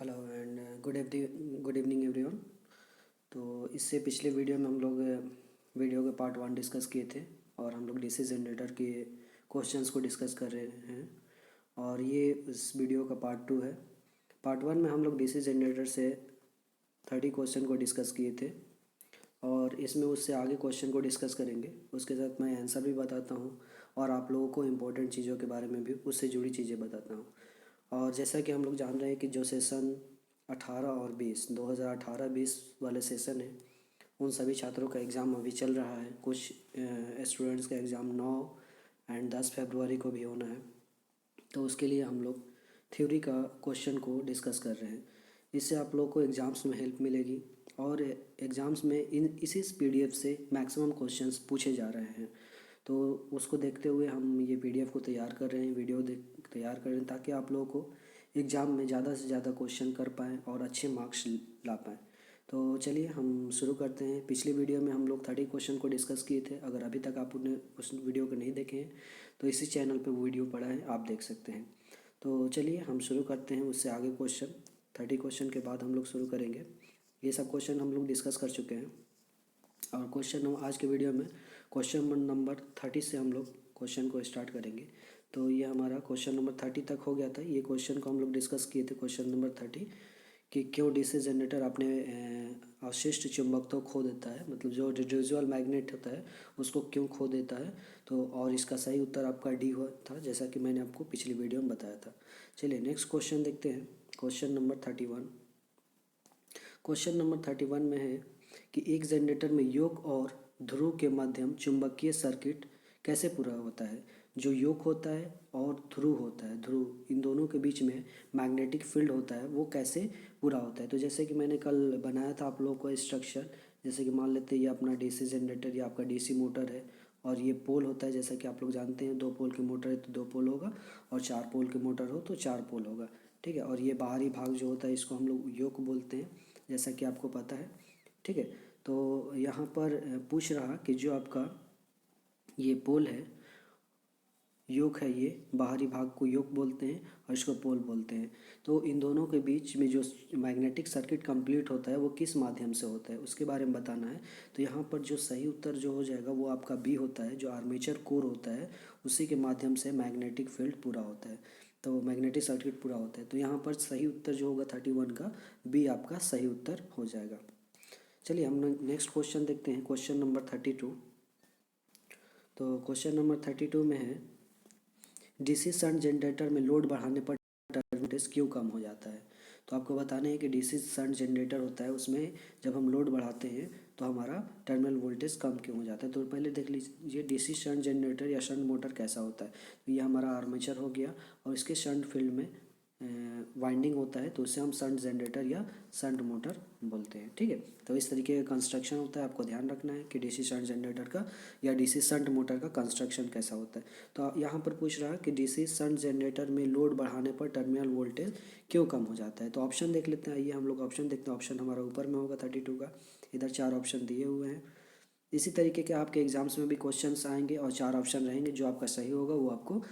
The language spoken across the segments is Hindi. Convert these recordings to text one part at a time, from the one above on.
Hello and good evening everyone. तो इससे पिछले वीडियो में हम लोग वीडियो के पार्ट 1 डिस्कस किए थे और हम लोग डीसी जनरेटर के क्वेश्चंस को डिस्कस कर रहे हैं। और ये इस वीडियो का पार्ट 2 है। पार्ट 1 में हम लोग डीसी जनरेटर से 30 क्वेश्चन को डिस्कस किए थे और इसमें उससे आगे क्वेश्चन को डिस्कस करेंगे। उसके साथ मैं आंसर भी बताता हूँ और आप लोगों को इम्पोर्टेंट चीज़ों के बारे में भी उससे जुड़ी चीज़ें बताता हूँ। और जैसा कि हम लोग जान रहे हैं कि जो सेशन 18 और 20 2018-20 वाले सेशन है, उन सभी छात्रों का एग्ज़ाम अभी चल रहा है। कुछ स्टूडेंट्स का एग्ज़ाम 9 एंड 10 फरवरी को भी होना है। तो उसके लिए हम लोग थ्योरी का क्वेश्चन को डिस्कस कर रहे हैं। इससे आप लोग को एग्ज़ाम्स में हेल्प मिलेगी और एग्ज़ाम्स में इसी पीडीएफ से मैक्सिमम क्वेश्चंस पूछे जा रहे हैं। तो उसको देखते हुए हम ये पीडीएफ को तैयार कर रहे हैं, वीडियो तैयार कर रहे हैं, ताकि आप लोगों को एग्ज़ाम में ज़्यादा से ज़्यादा क्वेश्चन कर पाएँ और अच्छे मार्क्स ला पाएँ। तो चलिए हम शुरू करते हैं। पिछले वीडियो में हम लोग 30 क्वेश्चन को डिस्कस किए थे। अगर अभी तक आपने उस वीडियो को नहीं देखे हैं तो इसी चैनल पे वो वीडियो पड़ा है, आप देख सकते हैं। तो चलिए हम शुरू करते हैं। उससे आगे क्वेश्चन 30 क्वेश्चन के बाद हम लोग शुरू करेंगे। ये सब क्वेश्चन हम लोग डिस्कस कर चुके हैं और क्वेश्चन हम आज के वीडियो में क्वेश्चन नंबर 30 से हम लोग क्वेश्चन को स्टार्ट करेंगे। तो ये हमारा क्वेश्चन नंबर 30 तक हो गया था। ये क्वेश्चन को हम लोग डिस्कस किए थे, क्वेश्चन नंबर 30, कि क्यों डीसी जनरेटर अपने अवशिष्ट चुंबकत्व खो देता है, मतलब जो रिड्यूसिबल मैग्नेट होता है उसको क्यों खो देता है। तो और इसका सही उत्तर आपका डी हुआ था, जैसा कि मैंने आपको पिछली वीडियो में बताया था। चलिए नेक्स्ट क्वेश्चन देखते हैं। Question number 31। क्वेश्चन नंबर 31 में है कि एक जनरेटर में योक और ध्रुव के माध्यम चुंबकीय सर्किट कैसे पूरा होता है। जो योक होता है और ध्रुव होता है, ध्रुव, इन दोनों के बीच में मैग्नेटिक फील्ड होता है, वो कैसे पूरा होता है। तो जैसे कि मैंने कल बनाया था आप लोगों को स्ट्रक्चर, जैसे कि मान लेते हैं ये अपना डीसी जनरेटर या आपका डीसी मोटर है और ये पोल होता है। जैसा कि आप लोग जानते हैं 2 पोल की मोटर है तो 2 पोल होगा और 4 पोल की मोटर हो तो 4 पोल होगा, ठीक है। और ये बाहरी भाग जो होता है इसको हम लोग योक बोलते हैं, जैसा कि आपको पता है, ठीक है। तो यहाँ पर पूछ रहा कि जो आपका ये पोल है, योक है, ये बाहरी भाग को योक बोलते हैं और इसको पोल बोलते हैं। तो इन दोनों के बीच में जो मैग्नेटिक सर्किट कंप्लीट होता है वो किस माध्यम से होता है उसके बारे में बताना है। तो यहाँ पर जो सही उत्तर जो हो जाएगा वो आपका बी होता है, जो आर्मेचर कोर होता है उसी के माध्यम से मैग्नेटिक फील्ड पूरा होता है, तो मैग्नेटिक सर्किट पूरा होता है। तो यहाँ पर सही उत्तर जो होगा 31 का, बी आपका सही उत्तर हो जाएगा। चलिए हम नेक्स्ट क्वेश्चन देखते हैं, क्वेश्चन नंबर 32। तो क्वेश्चन नंबर 32 में है डीसी शंट जनरेटर में लोड बढ़ाने पर टर्मिनल वोल्टेज क्यों कम हो जाता है। तो आपको बताना है कि डीसी शंट जनरेटर होता है, उसमें जब हम लोड बढ़ाते हैं तो हमारा टर्मिनल वोल्टेज कम क्यों हो जाता है। तो पहले देख लीजिए डीसी शंट जनरेटर या शंट मोटर कैसा होता है। तो ये हमारा आर्मेचर हो गया और इसके शंट फील्ड में वाइंडिंग होता है, तो उसे हम शंट जनरेटर या शंट मोटर बोलते हैं, ठीक है। तो इस तरीके का कंस्ट्रक्शन होता है, आपको ध्यान रखना है कि डीसी शंट जनरेटर का या डीसी शंट मोटर का कंस्ट्रक्शन कैसा होता है। तो यहाँ पर पूछ रहा है कि डीसी शंट जनरेटर में लोड बढ़ाने पर टर्मिनल वोल्टेज क्यों कम हो जाता है। तो ऑप्शन देख लेते हैं, आइए हम लोग ऑप्शन देखते हैं। ऑप्शन हमारा ऊपर में होगा 32 का, इधर 4 ऑप्शन दिए हुए हैं। इसी तरीके के आपके एग्जाम्स में भी क्वेश्चंस आएंगे और 4 ऑप्शन रहेंगे, जो आपका सही होगा वो आपको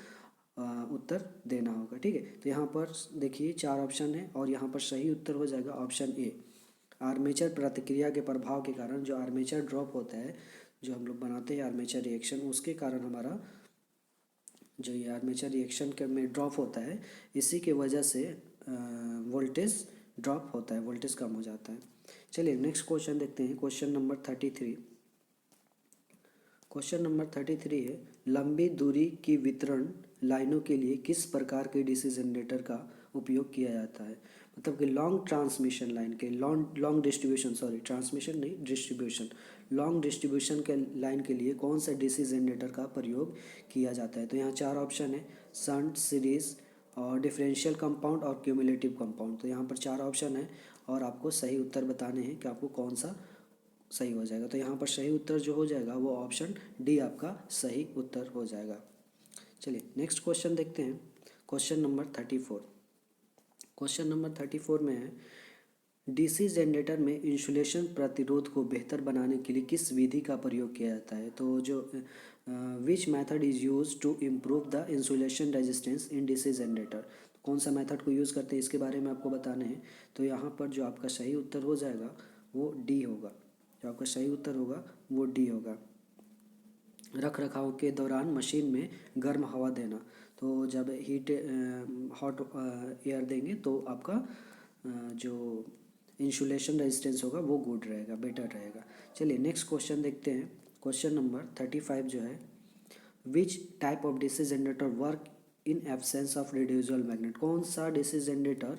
उत्तर देना होगा, ठीक है। तो यहाँ पर देखिए 4 ऑप्शन है और यहाँ पर सही उत्तर हो जाएगा ऑप्शन ए। आर्मेचर प्रतिक्रिया के प्रभाव के कारण जो आर्मेचर ड्रॉप होता है, जो हम लोग बनाते हैं आर्मेचर रिएक्शन, उसके कारण हमारा जो ये आर्मेचर रिएक्शन के में ड्रॉप होता है, इसी के वजह से वोल्टेज ड्रॉप होता है, वोल्टेज कम हो जाता है। चलिए नेक्स्ट क्वेश्चन देखते हैं, क्वेश्चन नंबर 33। क्वेश्चन नंबर 33 है लंबी दूरी की वितरण लाइनों के लिए किस प्रकार के डीसी जनरेटर का उपयोग किया जाता है। मतलब कि लॉन्ग ट्रांसमिशन लाइन के लॉन्ग डिस्ट्रीब्यूशन, सॉरी ट्रांसमिशन नहीं, डिस्ट्रीब्यूशन, लॉन्ग डिस्ट्रीब्यूशन के लाइन के लिए कौन सा डीसी जनरेटर का प्रयोग किया जाता है। तो यहाँ 4 ऑप्शन है, शंट, सीरीज और डिफरेंशियल कंपाउंड और क्यूमुलेटिव कंपाउंड। तो यहाँ पर 4 ऑप्शन है और आपको सही उत्तर बताने हैं कि आपको कौन सा सही हो जाएगा। तो यहाँ पर सही उत्तर जो हो जाएगा वो ऑप्शन डी आपका सही उत्तर हो जाएगा। चलिए नेक्स्ट क्वेश्चन देखते हैं, क्वेश्चन नंबर 34। क्वेश्चन नंबर 34 में है डीसी जनरेटर में इंसुलेशन प्रतिरोध को बेहतर बनाने के लिए किस विधि का प्रयोग किया जाता है। तो जो which method is use to improve the insulation resistance in DC generator. कौन सा मेथड को यूज़ करते हैं इसके बारे में आपको बताना है। तो यहाँ पर जो आपका सही उत्तर हो जाएगा वो डी होगा। जो आपका सही उत्तर होगा वो डी होगा। रख रखाव के दौरान मशीन में गर्म हवा देना। तो जब हॉट एयर देंगे तो आपका जो इंसुलेशन रेजिस्टेंस होगा वो गुड रहेगा, बेटर रहेगा। चलिए नेक्स्ट क्वेश्चन देखते हैं। क्वेश्चन नंबर 35 जो है, which type of DC generator work in absence of reducible magnet. कौन सा डीसी जनरेटर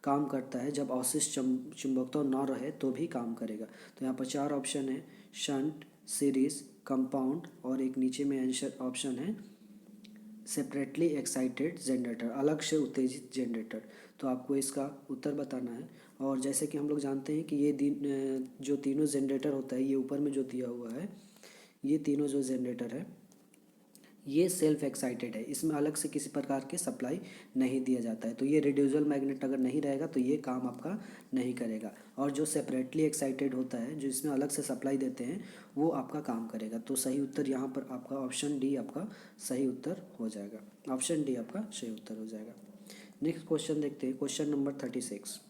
काम करता है जब अवशिष्ट चुंबकत्व न रहे तो भी काम करेगा। तो यहाँ पर 4 ऑप्शन है, शंट, सीरीज, कंपाउंड और एक नीचे में आंसर ऑप्शन है सेपरेटली एक्साइटेड जनरेटर, अलग से उत्तेजित जनरेटर। तो आपको इसका उत्तर बताना है। और जैसे कि हम लोग जानते हैं कि ये जो तीनों जनरेटर होता है, ये ऊपर में जो दिया हुआ है, ये तीनों जो जनरेटर है ये सेल्फ एक्साइटेड है, इसमें अलग से किसी प्रकार के सप्लाई नहीं दिया जाता है। तो ये रेड्यूसिबल मैग्नेट अगर नहीं रहेगा तो ये काम आपका नहीं करेगा। और जो सेपरेटली एक्साइटेड होता है, जो इसमें अलग से सप्लाई देते हैं, वो आपका काम करेगा। तो सही उत्तर यहाँ पर आपका ऑप्शन डी आपका सही उत्तर हो जाएगा। ऑप्शन डी आपका सही उत्तर हो जाएगा। नेक्स्ट क्वेश्चन देखते हैं, क्वेश्चन नंबर 36।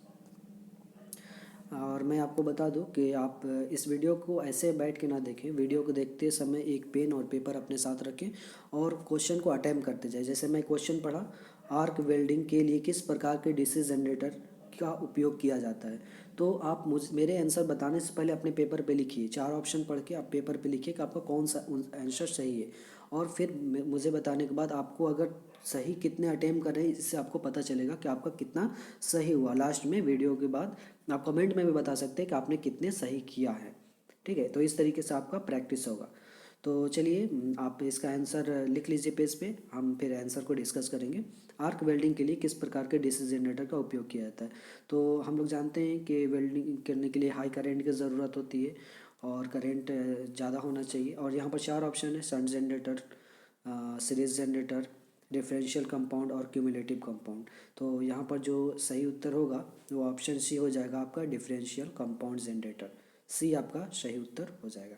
और मैं आपको बता दूं कि आप इस वीडियो को ऐसे बैठ के ना देखें, वीडियो को देखते समय एक पेन और पेपर अपने साथ रखें और क्वेश्चन को अटेम्प्ट करते जाए। जैसे मैं क्वेश्चन पढ़ा, आर्क वेल्डिंग के लिए किस प्रकार के डीसी जनरेटर का उपयोग किया जाता है, तो आप मेरे आंसर बताने से पहले अपने पेपर पे लिखिए। 4 ऑप्शन पढ़ के आप पेपर पे लिखिए कि आपका कौन सा आंसर सही है। और फिर मुझे बताने के बाद आपको अगर सही कितने अटेम्प्ट कर रहे हैं, इससे आपको पता चलेगा कि आपका कितना सही हुआ। लास्ट में वीडियो के बाद आप कमेंट में भी बता सकते हैं कि आपने कितने सही किया है। ठीक है, तो इस तरीके से आपका प्रैक्टिस होगा। तो चलिए आप इसका आंसर लिख लीजिए पेज पे, हम फिर आंसर को डिस्कस करेंगे। आर्क वेल्डिंग के लिए किस प्रकार के डीसी जनरेटर का उपयोग किया जाता है। तो हम लोग जानते हैं कि वेल्डिंग करने के लिए हाई करंट की ज़रूरत होती है और करंट ज़्यादा होना चाहिए। और यहाँ पर 4 ऑप्शन है, shunt generator, series generator, differential compound और क्यूमुलेटिव कंपाउंड। तो यहाँ पर जो सही उत्तर होगा वो ऑप्शन सी हो जाएगा आपका, डिफरेंशियल कंपाउंड जनरेटर। सी आपका सही उत्तर हो जाएगा।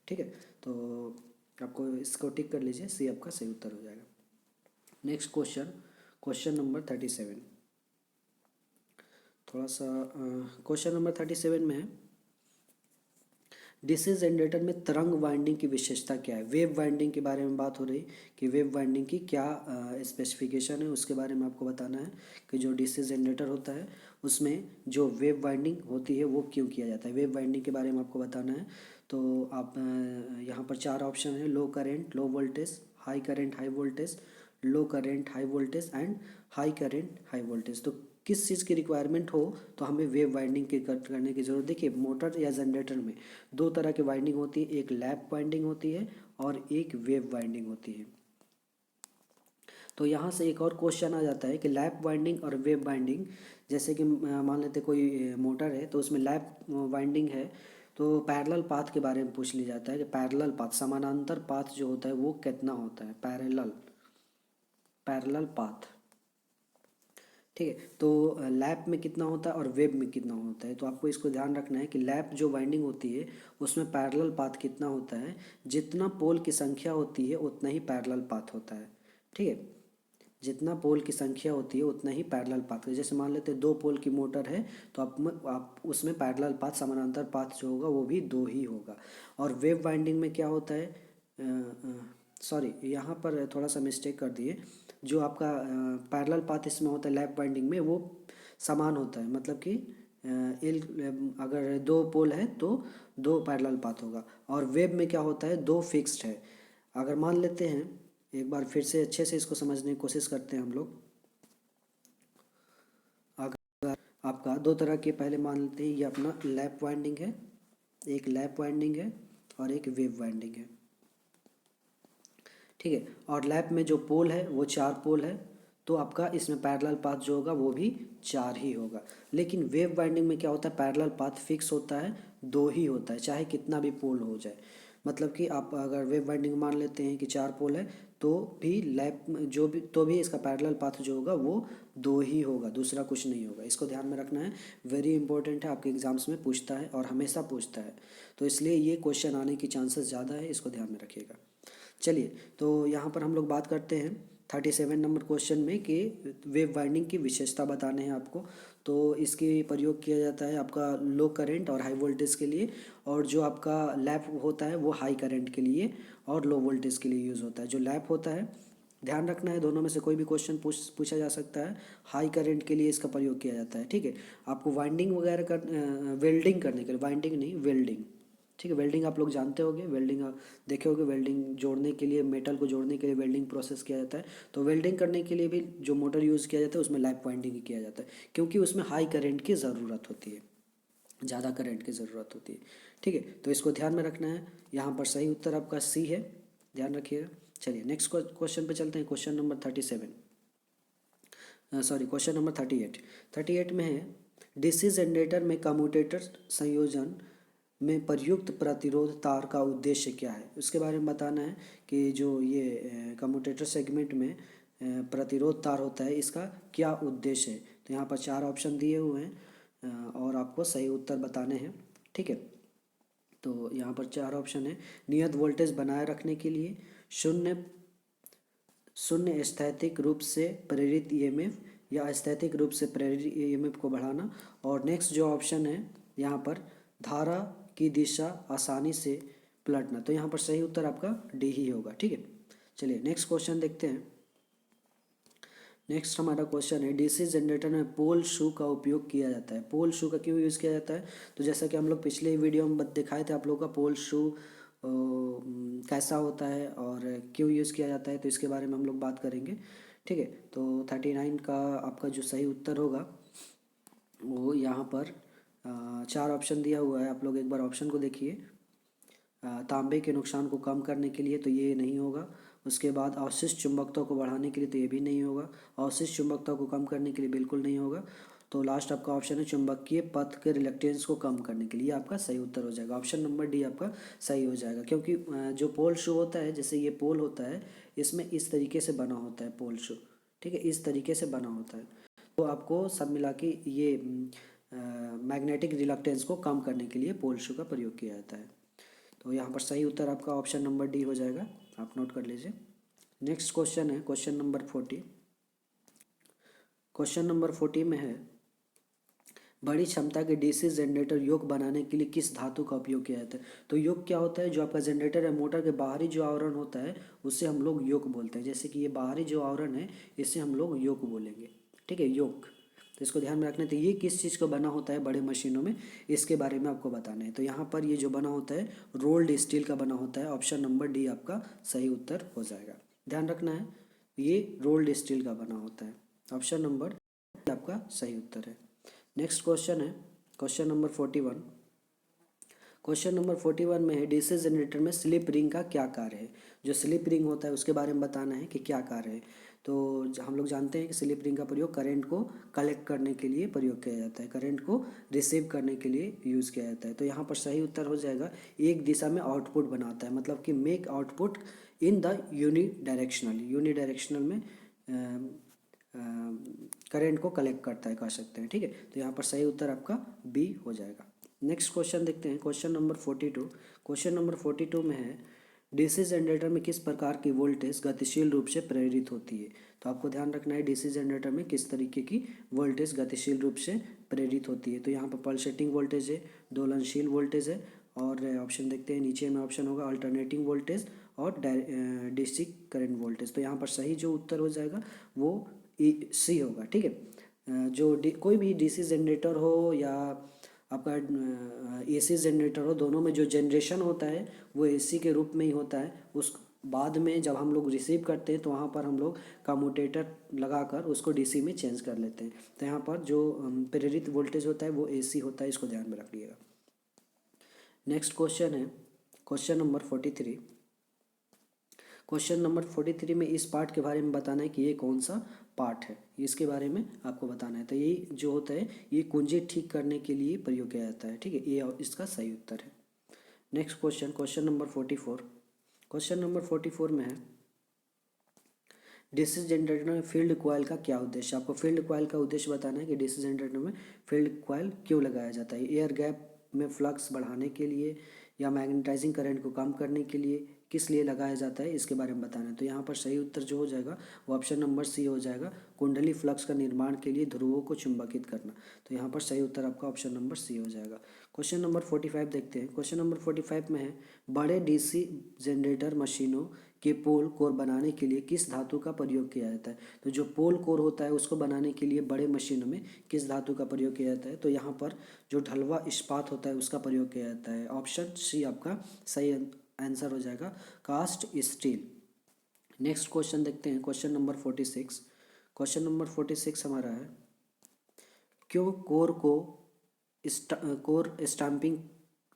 ठीक है, तो आपको इसको टिक कर लीजिए, सी आपका सही उत्तर हो जाएगा। Next question, question number 37। थोड़ा सा क्वेश्चन नंबर 37 में है, डीसी जनरेटर में तरंग वाइंडिंग की विशेषता क्या है। वेव वाइंडिंग के बारे में बात हो रही कि वेव वाइंडिंग की क्या स्पेसिफिकेशन है, उसके बारे में आपको बताना है कि जो डीसी जनरेटर होता है उसमें जो वेव वाइंडिंग होती है वो क्यों किया जाता है। वेव वाइंडिंग के बारे में आपको बताना है। तो आप यहाँ पर 4 ऑप्शन है, low current, low voltage, high current, high voltage, low current, high voltage and high current, high voltage. तो किस चीज़ की रिक्वायरमेंट हो तो हमें वेव वाइंडिंग की करने की ज़रूरत। देखिए, मोटर या जनरेटर में 2 तरह की वाइंडिंग होती है, एक लैप वाइंडिंग होती है और एक वेव वाइंडिंग होती है। तो यहाँ से एक और क्वेश्चन आ जाता है कि लैप वाइंडिंग और वेव वाइंडिंग, जैसे कि मान लेते कोई मोटर है तो उसमें लैप वाइंडिंग है, तो पैरेलल पाथ के बारे में पूछ लिया जाता है कि पैरेलल पाथ, समानांतर पाथ जो होता है वो कितना होता है, पैरेलल पाथ। ठीक है, तो लैप में कितना होता है और वेब में कितना होता है। तो आपको इसको ध्यान रखना है कि लैप जो वाइंडिंग होती है उसमें पैरेलल पाथ कितना होता है, जितना पोल की संख्या होती है उतना ही पैरेलल पाथ होता है। ठीक है, जितना पोल की संख्या होती है उतना ही पैरेलल पाथ है। जैसे मान लेते हैं 2 पोल की मोटर है तो आप उसमें पैरेलल पाथ, समानांतर पाथ जो होगा वो भी 2 ही होगा। और वेव वाइंडिंग में क्या होता है, सॉरी यहाँ पर थोड़ा सा मिस्टेक कर दिए, जो आपका पैरेलल पाथ इसमें होता है लैप वाइंडिंग में वो समान होता है। मतलब कि अगर 2 पोल है तो 2 पैरेलल पाथ होगा। और वेब में क्या होता है, 2 फिक्स्ड है। अगर मान लेते हैं, एक बार फिर से अच्छे से इसको समझने की कोशिश करते हैं हम लोग। अगर आपका 2 तरह के, पहले मान लेते हैं ये अपना लैप वाइंडिंग है, एक लैप वाइंडिंग है और एक वेव वाइंडिंग है। ठीक है, और लैप में जो पोल है वो 4 पोल है, तो आपका इसमें पैरेलल पाथ जो होगा वो भी 4 ही होगा। लेकिन वेव वाइंडिंग में क्या होता है, पैरेलल पाथ फिक्स होता है, 2 ही होता है, चाहे कितना भी पोल हो जाए। मतलब कि आप अगर वेव वाइंडिंग मान लेते हैं कि 4 पोल है तो भी लैप जो भी, तो भी इसका पैरेलल पाथ जो होगा वो 2 ही होगा, दूसरा कुछ नहीं होगा। इसको ध्यान में रखना है, वेरी इंपॉर्टेंट है, आपके एग्जाम्स में पूछता है और हमेशा पूछता है, तो इसलिए ये क्वेश्चन आने की चांसेस ज़्यादा है, इसको ध्यान में रखिएगा। चलिए, तो यहाँ पर हम लोग बात करते हैं 37 नंबर क्वेश्चन में कि वेव वाइंडिंग की विशेषता बताने हैं आपको। तो इसके प्रयोग किया जाता है आपका लो करंट और हाई वोल्टेज के लिए, और जो आपका लैप होता है वो हाई करंट के लिए और लो वोल्टेज के लिए यूज़ होता है। जो लैप होता है, ध्यान रखना है, दोनों में से कोई भी क्वेश्चन पूछा जा सकता है। हाई करंट के लिए इसका प्रयोग किया जाता है, ठीक है। आपको वाइंडिंग वगैरह कर वेल्डिंग करने के लिए, वाइंडिंग नहीं वेल्डिंग, ठीक है। वेल्डिंग आप लोग जानते होंगे, वेल्डिंग देखे होंगे। वेल्डिंग जोड़ने के लिए, मेटल को जोड़ने के लिए वेल्डिंग प्रोसेस किया जाता है। तो वेल्डिंग करने के लिए भी जो मोटर यूज़ किया जाता है उसमें लैप वाइंडिंग ही किया जाता है, क्योंकि उसमें हाई करंट की ज़रूरत होती है, ज़्यादा करंट की ज़रूरत होती है, ठीक है। तो इसको ध्यान में रखना है। यहाँ पर सही उत्तर आपका सी है, ध्यान रखिएगा। चलिए नेक्स्ट क्वेश्चन पे चलते हैं। Question number 37, sorry question number 38। 38 में है, डीसी जनरेटर में कम्यूटेटर संयोजन में प्रयुक्त प्रतिरोध तार का उद्देश्य क्या है। उसके बारे में बताना है कि जो ये कम्यूटेटर सेगमेंट में प्रतिरोध तार होता है इसका क्या उद्देश्य है। तो यहाँ पर 4 ऑप्शन दिए हुए हैं और आपको सही उत्तर बताने हैं, ठीक है। तो यहाँ पर 4 ऑप्शन है। नियत वोल्टेज बनाए रखने के लिए, शून्य शून्य स्थैतिक रूप से प्रेरित ईएमएफ या स्थैतिक रूप से प्रेरित ईएमएफ को बढ़ाना, और नेक्स्ट जो ऑप्शन है यहाँ पर धारा की दिशा आसानी से पलटना। तो यहाँ पर सही उत्तर आपका डी ही होगा, ठीक है। चलिए नेक्स्ट क्वेश्चन देखते हैं। नेक्स्ट हमारा क्वेश्चन है, डीसी जनरेटर में पोल शू का उपयोग किया जाता है। पोल शू का क्यों यूज़ किया जाता है। तो जैसा कि हम लोग पिछले वीडियो में दिखाए थे आप लोगों का पोल शू कैसा होता है और क्यों यूज़ किया जाता है, तो इसके बारे में हम लोग बात करेंगे, ठीक है। तो 39 का आपका जो सही उत्तर होगा वो यहाँ पर 4 ऑप्शन दिया हुआ है। आप लोग एक बार ऑप्शन को देखिए। तांबे के नुकसान को कम करने के लिए तो ये नहीं होगा। उसके बाद अवशिष्ट चुंबकत्व को बढ़ाने के लिए तो ये भी नहीं होगा। अवशिष्ट चुंबकत्व को कम करने के लिए बिल्कुल नहीं होगा। तो लास्ट आपका ऑप्शन है चुंबकीय पथ के रिलक्टेंस को कम करने के लिए, आपका सही उत्तर हो जाएगा। ऑप्शन नंबर डी आपका सही हो जाएगा, क्योंकि जो पोल शू होता है, जैसे ये पोल होता है, इसमें इस तरीके से बना होता है पोल शू, ठीक है, इस तरीके से बना होता है। तो आपको सब मिला के ये मैग्नेटिक रिलक्टेंस को कम करने के लिए पोल शू का प्रयोग किया जाता है। तो यहाँ पर सही उत्तर आपका ऑप्शन नंबर डी हो जाएगा, आप नोट कर लीजिए। नेक्स्ट क्वेश्चन है क्वेश्चन नंबर 40। क्वेश्चन नंबर 40 में है, बड़ी क्षमता के डीसी जनरेटर योक बनाने के लिए किस धातु का उपयोग किया जाता है। तो योक क्या होता है, जो आपका जनरेटर है, मोटर के बाहरी जो आवरण होता है उससे हम लोग योक बोलते हैं। जैसे कि ये बाहरी जो आवरण है इससे हम लोग योक बोलेंगे, ठीक है, योक। तो इसको ध्यान में रखना है। तो ये किस चीज़ का बना होता है बड़े मशीनों में, इसके बारे में आपको बताना है। तो यहाँ पर ये जो बना होता है रोल्ड स्टील का बना होता है। ऑप्शन नंबर डी आपका सही उत्तर हो जाएगा, ध्यान रखना है, ये रोल्ड स्टील का बना होता है। ऑप्शन नंबर आपका सही उत्तर है। नेक्स्ट क्वेश्चन है क्वेश्चन नंबर 41। क्वेश्चन नंबर 41 में है, डीसी जनरेटर में स्लिप रिंग का क्या कार्य है। जो स्लिप रिंग होता है उसके बारे में बताना है कि क्या कार्य है। तो हम लोग जानते हैं कि स्लिप रिंग का प्रयोग करंट को कलेक्ट करने के लिए प्रयोग किया जाता है, करंट को रिसीव करने के लिए यूज़ किया जाता है। तो यहाँ पर सही उत्तर हो जाएगा, एक दिशा में आउटपुट बनाता है, मतलब कि make output in the unidirectional में करंट को कलेक्ट करता है, कह सकते हैं, ठीक है। तो यहाँ पर सही उत्तर आपका बी हो जाएगा। नेक्स्ट क्वेश्चन देखते हैं क्वेश्चन नंबर 42। क्वेश्चन नंबर 42 में है, डीसी जनरेटर में किस प्रकार की वोल्टेज गतिशील रूप से प्रेरित होती है। तो आपको ध्यान रखना है डीसी जनरेटर में किस तरीके की वोल्टेज गतिशील रूप से प्रेरित होती है। तो यहाँ पर पल्सेटिंग वोल्टेज है, दोलनशील वोल्टेज है, और ऑप्शन देखते हैं नीचे में ऑप्शन होगा अल्टरनेटिंग वोल्टेज और डीसी करंट वोल्टेज। तो यहाँ पर सही जो उत्तर हो जाएगा वो सी होगा, ठीक है। कोई भी डीसी जनरेटर हो या आपका एसी जनरेटर हो, दोनों में जो जनरेशन होता है वो एसी के रूप में ही होता है। उस बाद में जब हम लोग रिसीव करते हैं तो वहाँ पर हम लोग कम्यूटेटर लगाकर उसको डीसी में चेंज कर लेते हैं। तो यहाँ पर जो प्रेरित वोल्टेज होता है वो एसी होता है, इसको ध्यान में रखिएगा। नेक्स्ट क्वेश्चन है क्वेश्चन नंबर 43। क्वेश्चन नंबर 43 में इस पार्ट के बारे में बताना है कि ये कौन सा पार्ट है, इसके बारे में आपको बताना है। तो ये जो होता है ये कुंजी ठीक करने के लिए प्रयोग किया जाता है, ठीक है, ये इसका सही उत्तर है। Next question question number 44। Question number 44 में है, डीसी जनरेटर में फील्ड कॉइल का क्या उद्देश्य। आपको फील्ड कॉइल का उद्देश्य बताना है कि डीसी जनरेटर में फील्ड कॉइल क्यों लगाया जाता है। एयर गैप में फ्लक्स बढ़ाने के लिए, या मैग्नेटाइजिंग करंट को कम करने के लिए, किस लिए लगाया जाता है इसके बारे में बताना है। तो यहाँ पर सही उत्तर जो हो जाएगा वो ऑप्शन नंबर सी हो जाएगा, कुंडली फ्लक्स का निर्माण के लिए ध्रुवों को चुंबकित करना। तो यहाँ पर सही उत्तर आपका ऑप्शन नंबर सी हो जाएगा। क्वेश्चन नंबर 45 देखते हैं। क्वेश्चन नंबर 45 में है, बड़े डीसी जनरेटर मशीनों के पोल कोर बनाने के लिए किस धातु का प्रयोग किया जाता है। तो जो पोल कोर होता है उसको बनाने के लिए बड़े मशीनों में किस धातु का प्रयोग किया जाता है। तो यहाँ पर जो ढलवा इस्पात होता है उसका प्रयोग किया जाता है। ऑप्शन सी आपका सही आंसर हो जाएगा, कास्ट स्टील। नेक्स्ट क्वेश्चन देखते हैं, क्वेश्चन नंबर 46। क्वेश्चन नंबर 46 हमारा है, क्यों कोर स्टैंपिंग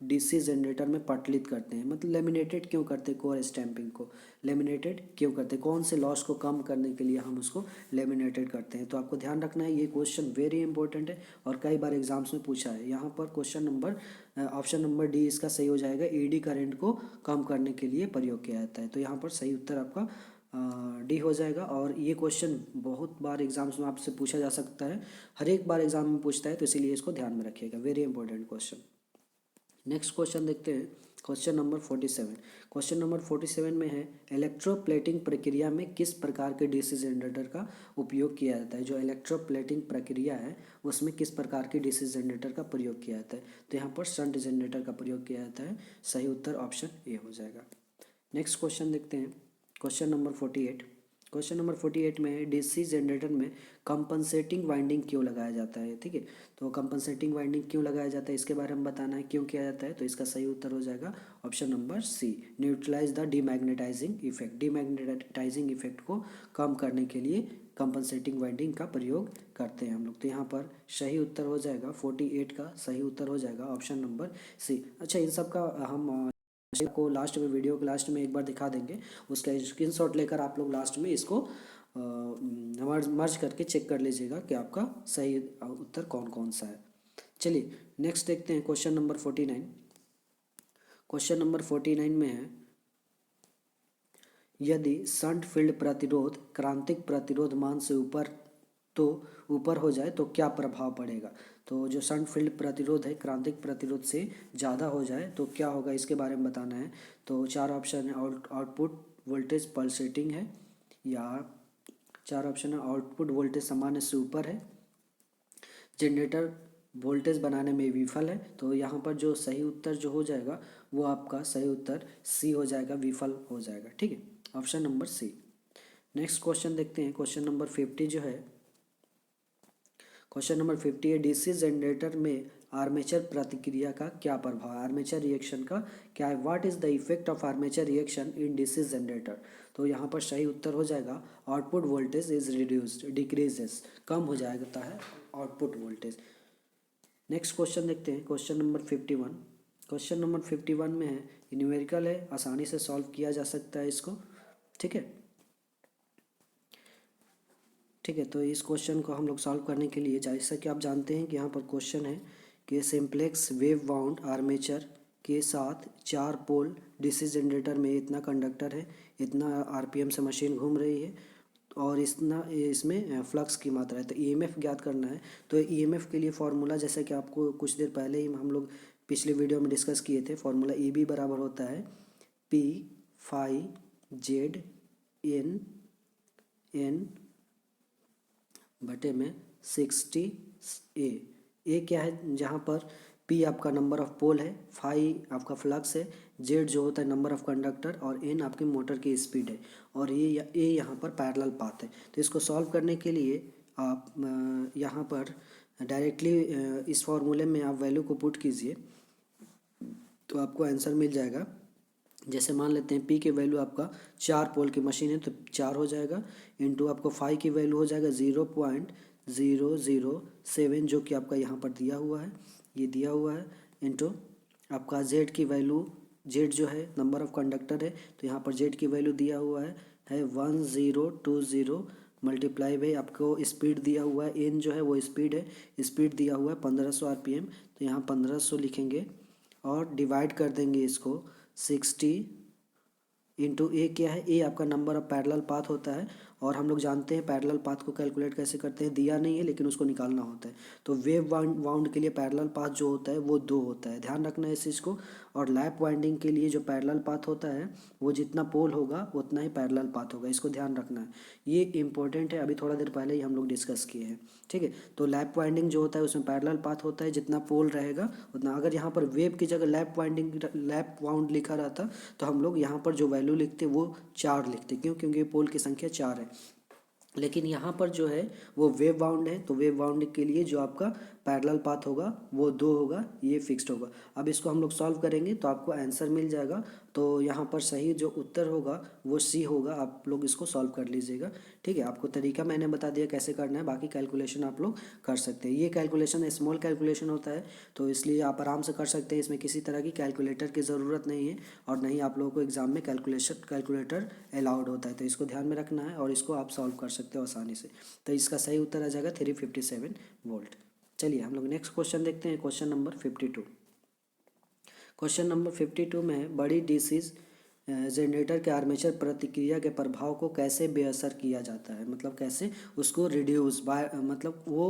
डीसी जनरेटर में पटलित करते हैं, मतलब लेमिनेटेड क्यों करते हैं कोर स्टैंपिंग को, लेमिनेटेड क्यों करते हैं, कौन से लॉस को कम करने के लिए हम उसको लेमिनेटेड करते हैं। तो आपको ध्यान रखना है, ये क्वेश्चन वेरी इंपॉर्टेंट है और कई बार एग्जाम्स में पूछा है। यहाँ पर question number option number D इसका सही हो जाएगा, ईडी करंट को कम करने के लिए प्रयोग किया जाता है। तो यहाँ पर सही उत्तर आपका डी हो जाएगा। और ये क्वेश्चन बहुत बार एग्जाम्स में आपसे पूछा जा सकता है, हर एक बार एग्जाम में पूछता है, तो इसीलिए इसको ध्यान में रखिएगा, very important question. Next question देखते हैं, क्वेश्चन नंबर 47। क्वेश्चन नंबर 47 में है, इलेक्ट्रोप्लेटिंग प्रक्रिया में किस प्रकार के डीसी जनरेटर का उपयोग किया जाता है। जो इलेक्ट्रोप्लेटिंग प्रक्रिया है उसमें किस प्रकार के डीसी जनरेटर का प्रयोग किया जाता है। तो यहाँ पर शंट जनरेटर का प्रयोग किया जाता है। सही उत्तर ऑप्शन ए हो जाएगा। नेक्स्ट क्वेश्चन देखते हैं, क्वेश्चन नंबर 48। क्वेश्चन नंबर 48 में, डीसी जनरेटर में कंपनसेटिंग वाइंडिंग क्यों लगाया जाता है। ठीक है, तो कंपनसेटिंग वाइंडिंग क्यों लगाया जाता है इसके बारे में बताना है, क्यों किया जाता है। तो इसका सही उत्तर हो जाएगा option number C, neutralise the demagnetising effect. Demagnetising effect को कम करने के लिए कंपनसेटिंग वाइंडिंग का प्रयोग करते हैं हम लोग। तो यहाँ पर सही उत्तर हो जाएगा 48 का सही उत्तर हो जाएगा ऑप्शन नंबर सी। अच्छा, इन सब का हम को लास्ट में, वीडियो के लास्ट में एक बार दिखा देंगे, उसका स्क्रीनशॉट लेकर आप लोग लास्ट में इसको मर्ज करके चेक कर लीजिएगा कि आपका सही उत्तर कौन कौन सा है। चलिए नेक्स्ट देखते हैं, क्वेश्चन नंबर 49। क्वेश्चन नंबर 49 में है, यदि शंट फील्ड प्रतिरोध क्रांतिक प्रतिरोध मान से ऊपर हो जाए तो क्या प्रभाव पड़ेगा। तो जो शंट फील्ड प्रतिरोध है क्रांतिक प्रतिरोध से ज़्यादा हो जाए तो क्या होगा इसके बारे में बताना है। तो चार ऑप्शन है, आउटपुट वोल्टेज पल्सेटिंग है, या चार ऑप्शन है, आउटपुट वोल्टेज सामान्य से ऊपर है, जनरेटर वोल्टेज बनाने में विफल है। तो यहाँ पर जो सही उत्तर जो हो जाएगा वो आपका सही उत्तर सी हो जाएगा, विफल हो जाएगा। ठीक है, option number C. Next question देखते हैं, क्वेश्चन नंबर 50 जो है, क्वेश्चन नंबर 50 है, डीसी जनरेटर में आर्मेचर प्रतिक्रिया का क्या प्रभाव है, आर्मेचर रिएक्शन का क्या है, what is the effect of armature reaction in DC generator. तो यहाँ पर सही उत्तर हो जाएगा, output voltage is reduced, decreases, कम हो जाता है आउटपुट वोल्टेज। नेक्स्ट क्वेश्चन देखते हैं, क्वेश्चन नंबर 51। क्वेश्चन नंबर 51 में है, न्यूमेरिकल है, आसानी से सॉल्व किया जा सकता है इसको। ठीक है, ठीक है, तो इस क्वेश्चन को हम लोग सॉल्व करने के लिए, जैसा कि आप जानते हैं कि यहाँ पर क्वेश्चन है कि सिंप्लेक्स वेव वाउंड आर्मेचर के साथ 4 पोल डीसी जनरेटर में इतना कंडक्टर है, इतना आरपीएम से मशीन घूम रही है और इसमें फ्लक्स की मात्रा है। तो ईएमएफ ज्ञात करना है। तो ईएमएफ के लिए फॉर्मूला, जैसा कि आपको कुछ देर पहले ही हम लोग पिछले वीडियो में डिस्कस किए थे, फॉर्मूला ईबी बराबर होता है पी फाई जेड एन बटे में 60 ए क्या है, जहाँ पर पी आपका नंबर ऑफ पोल है, फाई आपका फ्लक्स है, जेड जो होता है नंबर ऑफ कंडक्टर, और एन आपके मोटर की स्पीड है, और ये ए यहाँ पर पैरेलल पाथ है। तो इसको सॉल्व करने के लिए आप यहाँ पर डायरेक्टली इस फॉर्मूले में आप वैल्यू को पुट कीजिए तो आपको आंसर मिल जाएगा। जैसे मान लेते हैं पी की वैल्यू आपका 4 पोल की मशीन है तो 4 हो जाएगा, इंटू आपको फाई की वैल्यू हो जाएगा 0.007 जो कि आपका यहाँ पर दिया हुआ है, ये दिया हुआ है, इंटू आपका जेड की वैल्यू, जेड जो है नंबर ऑफ कंडक्टर है तो यहाँ पर जेड की वैल्यू दिया हुआ है 1020 मल्टीप्लाई बाई आपको स्पीड दिया हुआ है, एन जो है वो स्पीड है, स्पीड दिया हुआ है 1500 आरपीएम, तो यहाँ 1500 लिखेंगे और डिवाइड कर देंगे इसको 60 इंटू ए क्या है, ए आपका नंबर ऑफ पैरेलल पाथ होता है और हम लोग जानते हैं पैरेलल पाथ को कैलकुलेट कैसे करते हैं, दिया नहीं है लेकिन उसको निकालना होता है। तो वेव वाउंड के लिए पैरेलल पाथ जो होता है वो 2 होता है, ध्यान रखना है इस चीज़ को। और लैप वाइंडिंग के लिए जो पैरेलल पाथ होता है वो जितना पोल होगा उतना ही पैरेलल पाथ होगा, इसको ध्यान रखना है। ये इंपॉर्टेंट है, अभी थोड़ा देर पहले ही हम लोग डिस्कस किए हैं, ठीक है। तो लैप वाइंडिंग जो होता है उसमें पैरेलल पाथ होता है, जितना पोल रहेगा उतना। अगर यहाँ पर वेव की जगह लैप वाउंड लिखा रहता तो हम लोग यहाँ पर जो वैल्यू लिखते वो 4 लिखते, क्यों? क्योंकि पोल की संख्या 4 है। लेकिन यहाँ पर जो है वो वेव बाउंड है, तो वेव बाउंड के लिए जो आपका पैरेलल पाथ होगा वो 2 होगा, ये फिक्स्ड होगा। अब इसको हम लोग सॉल्व करेंगे तो आपको आंसर मिल जाएगा। तो यहाँ पर सही जो उत्तर होगा वो सी होगा, आप लोग इसको सॉल्व कर लीजिएगा, ठीक है। आपको तरीका मैंने बता दिया कैसे करना है, बाकी कैलकुलेशन आप लोग कर सकते हैं। ये कैलकुलेशन स्मॉल कैलकुलेशन होता है तो इसलिए आप आराम से कर सकते हैं, इसमें किसी तरह की कैलकुलेटर की ज़रूरत नहीं है, और नहीं आप लोगों को एग्जाम में कैलकुलेटर अलाउड होता है। तो इसको ध्यान में रखना है और इसको आप सॉल्व कर सकते हो आसानी से। तो इसका सही उत्तर आ जाएगा 357 वोल्ट। चलिए हम लोग नेक्स्ट क्वेश्चन देखते हैं, क्वेश्चन नंबर 52। क्वेश्चन नंबर 52 में है, बड़ी डीसी जनरेटर के आर्मेचर प्रतिक्रिया के प्रभाव को कैसे बेअसर किया जाता है, मतलब कैसे उसको रिड्यूस बाय मतलब वो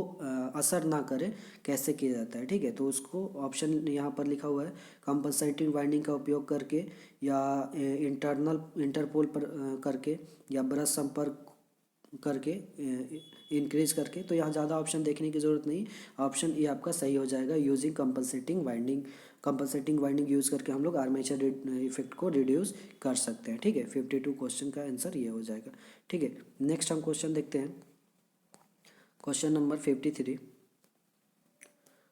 असर ना करे, कैसे किया जाता है, ठीक है। तो उसको ऑप्शन यहाँ पर लिखा हुआ है, कंपनसेटिंग वाइंडिंग का उपयोग करके, या इंटरपोल पर करके, या ब्रश संपर्क करके, इंक्रीज करके। तो यहाँ ज़्यादा ऑप्शन देखने की ज़रूरत नहीं, ऑप्शन ए आपका सही हो जाएगा, using compensating winding. Compensating winding use करके हम लोग आर्मेचर इफेक्ट को रिड्यूस कर सकते हैं, ठीक है। 52 क्वेश्चन का आंसर ये हो जाएगा, ठीक है। नेक्स्ट हम क्वेश्चन देखते हैं, क्वेश्चन नंबर 53।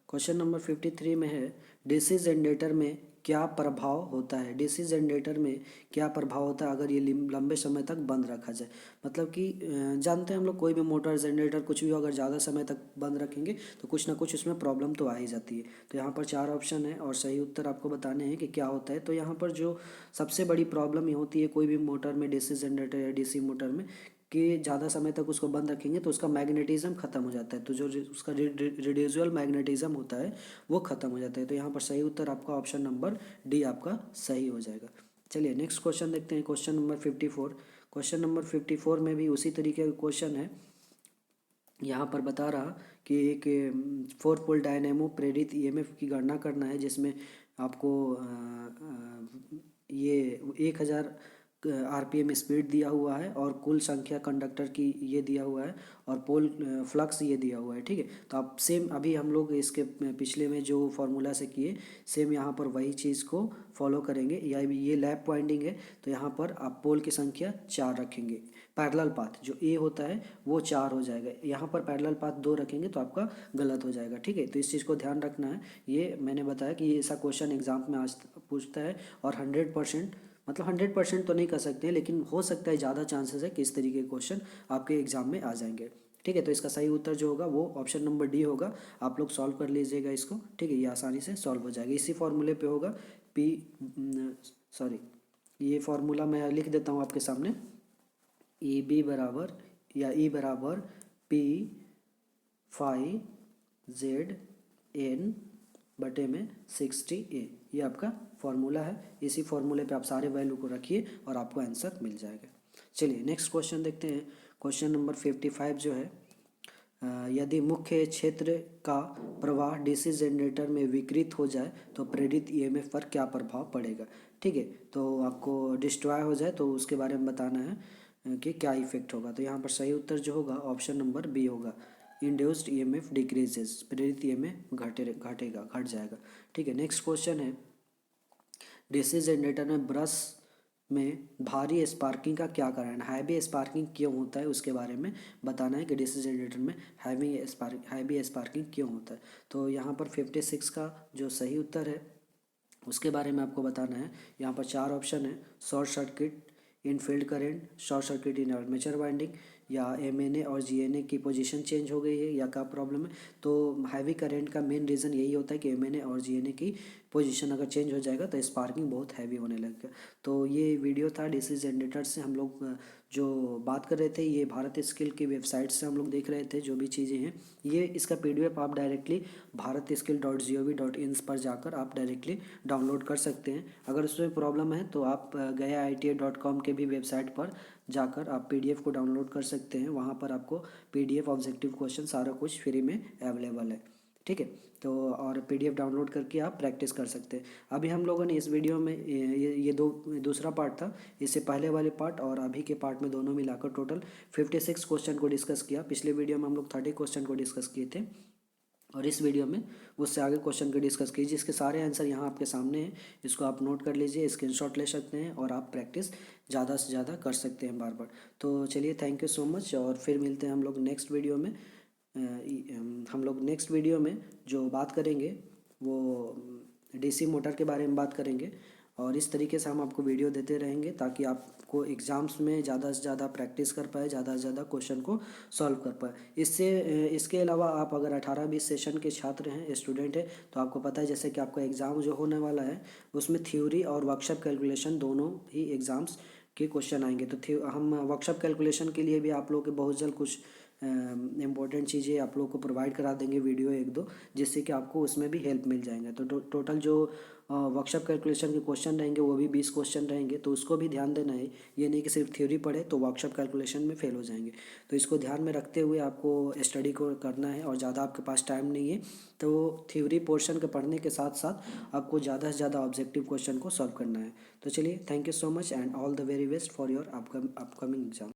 क्वेश्चन नंबर 53 में है, डीसी जनरेटर में क्या प्रभाव होता है, डीसी जनरेटर में क्या प्रभाव होता है अगर ये लंबे समय तक बंद रखा जाए। मतलब कि जानते हैं हम लोग, कोई भी मोटर जनरेटर कुछ भी अगर ज़्यादा समय तक बंद रखेंगे तो कुछ ना कुछ उसमें प्रॉब्लम तो आ ही जाती है। तो यहाँ पर 4 ऑप्शन है और सही उत्तर आपको बताने हैं कि क्या होता है। तो यहाँ पर जो सबसे बड़ी प्रॉब्लम ये होती है कोई भी मोटर में, डीसी जनरेटर या डीसी मोटर में, कि ज़्यादा समय तक उसको बंद रखेंगे तो उसका मैग्नेटिज्म ख़त्म हो जाता है। तो जो उसका रेडिजुअल मैग्नेटिज्म होता है वो ख़त्म हो जाता है। तो यहाँ पर सही उत्तर आपका ऑप्शन नंबर डी आपका सही हो जाएगा। चलिए नेक्स्ट क्वेश्चन देखते हैं, क्वेश्चन नंबर 54। क्वेश्चन नंबर 54 में भी उसी तरीके का क्वेश्चन है। यहाँ पर बता रहा कि एक 4 पोल डायनेमो प्रेरित ईएमएफ की गणना करना है, जिसमें आपको ये 1000 आरपीएम स्पीड दिया हुआ है, और कुल संख्या कंडक्टर की ये दिया हुआ है, और पोल फ्लक्स ये दिया हुआ है, ठीक है। तो आप सेम अभी हम लोग इसके पिछले में जो फार्मूला से किए, सेम यहाँ पर वही चीज़ को फॉलो करेंगे। या ये लैप वाइंडिंग है तो यहाँ पर आप पोल की संख्या 4 रखेंगे, पैरेलल पाथ जो ए होता है वो 4 हो जाएगा। यहाँ पर पैरेलल पाथ 2 रखेंगे तो आपका गलत हो जाएगा, ठीक है। तो इस चीज़ को ध्यान रखना है। ये मैंने बताया कि ये ऐसा क्वेश्चन एग्जाम में आज पूछता है, और 100% मतलब 100% तो नहीं कर सकते हैं, लेकिन हो सकता है, ज़्यादा चांसेस है कि इस तरीके के क्वेश्चन आपके एग्जाम में आ जाएंगे, ठीक है। तो इसका सही उत्तर जो होगा वो ऑप्शन नंबर डी होगा। आप लोग सॉल्व कर लीजिएगा इसको, ठीक है। ये आसानी से सॉल्व हो जाएगा, इसी फॉर्मूले पे होगा। पी सॉरी, ये फार्मूला मैं लिख देता हूँ आपके सामने। ई बी बराबर, या ई बराबर पी 5 ZN बटे में 60A, ये आपका फॉर्मूला है। इसी फॉर्मूले पे आप सारे वैल्यू को रखिए और आपको आंसर मिल जाएगा। चलिए नेक्स्ट क्वेश्चन देखते हैं, क्वेश्चन नंबर 55 जो है, यदि मुख्य क्षेत्र का प्रवाह डीसी जनरेटर में विकृत हो जाए तो प्रेरित ईएमएफ पर क्या प्रभाव पड़ेगा, ठीक है। तो आपको डिस्ट्रॉय हो जाए तो उसके बारे में बताना है कि क्या इफेक्ट होगा। तो यहाँ पर सही उत्तर जो होगा ऑप्शन नंबर बी होगा, इंड्यूस्ड ईएमएफ डिक्रीजेस, प्रेरित ईएमएफ घट जाएगा, ठीक है। नेक्स्ट क्वेश्चन है, डीसी जनरेटर में ब्रश में भारी स्पार्किंग का क्या कारण है, हैवी स्पार्किंग क्यों होता है उसके बारे में बताना है कि डीसी जनरेटर में हैवी स्पार्किंग क्यों होता है। तो यहाँ पर 56 का जो सही उत्तर है उसके बारे में आपको बताना है। यहाँ पर 4 ऑप्शन है, short circuit in field current, short circuit in armature winding, या एमएनए और जीएनए की पोजीशन चेंज हो गई है, या क्या प्रॉब्लम है। तो हैवी करंट का मेन रीज़न यही होता है कि एमएनए और जीएनए की पोजीशन अगर चेंज हो जाएगा तो स्पार्किंग बहुत हैवी होने लगेगा। तो ये वीडियो था डीसी जनरेटर से हम लोग जो बात कर रहे थे, ये भारत स्किल की वेबसाइट से हम लोग देख रहे थे जो भी चीज़ें हैं। ये इसका PDF आप डायरेक्टली bharatskill.gov.in पर जाकर आप डायरेक्टली डाउनलोड कर सकते हैं। अगर उसमें प्रॉब्लम है तो आप gaya.ita.com के भी वेबसाइट पर जाकर आप PDF को डाउनलोड कर सकते हैं। वहाँ पर आपको PDF ऑब्जेक्टिव क्वेश्चन सारा कुछ फ्री में अवेलेबल है, ठीक है। तो और PDF डाउनलोड करके आप प्रैक्टिस कर सकते हैं। अभी हम लोगों ने इस वीडियो में ये दूसरा पार्ट था। इससे पहले वाले पार्ट और अभी के पार्ट में दोनों मिलाकर टोटल 56 क्वेश्चन को डिस्कस किया। पिछले वीडियो में हम लोग 30 क्वेश्चन को डिस्कस किए थे और इस वीडियो में उससे आगे क्वेश्चन को डिस्कस कीजिए। इसके सारे आंसर यहाँ आपके सामने हैं, इसको आप नोट कर लीजिए, स्क्रीनशॉट ले सकते हैं और आप प्रैक्टिस ज़्यादा से ज़्यादा कर सकते हैं बार बार। तो चलिए, थैंक यू सो मच और फिर मिलते हैं हम लोग नेक्स्ट वीडियो में। हम लोग नेक्स्ट वीडियो में जो बात करेंगे वो DC मोटर के बारे में बात करेंगे और इस तरीके से हम आपको वीडियो देते रहेंगे ताकि आपको एग्ज़ाम्स में ज़्यादा से ज़्यादा प्रैक्टिस कर पाए, ज़्यादा से ज़्यादा क्वेश्चन को सॉल्व कर पाए। इसके अलावा आप अगर 18-20 सेशन के छात्र हैं, स्टूडेंट हैं, तो आपको पता है जैसे कि आपका एग्ज़ाम जो होने वाला है उसमें थ्योरी और वर्कशॉप कैलकुलेशन दोनों ही एग्ज़ाम्स के क्वेश्चन आएंगे। तो हम वर्कशॉप कैलकुलेशन के लिए भी आप लोग के बहुत जल्द कुछ इम्पोर्टेंट चीज़ें आप लोग को प्रोवाइड करा देंगे वीडियो 1-2, जिससे कि आपको उसमें भी हेल्प मिल जाएगा। तो टोटल जो वर्कशॉप कैलकुलेशन के क्वेश्चन रहेंगे वो भी 20 क्वेश्चन रहेंगे, तो उसको भी ध्यान देना है। ये नहीं कि सिर्फ थ्योरी पढ़े तो वर्कशॉप कैलकुलेशन में फेल हो जाएंगे। तो इसको ध्यान में रखते हुए आपको स्टडी को करना है और ज़्यादा आपके पास टाइम नहीं है, तो थ्योरी पोर्शन के पढ़ने के साथ साथ आपको ज़्यादा से ज़्यादा ऑब्जेक्टिव क्वेश्चन को सॉल्व करना है। तो चलिए, thank you so much and all the very best for your upcoming exam.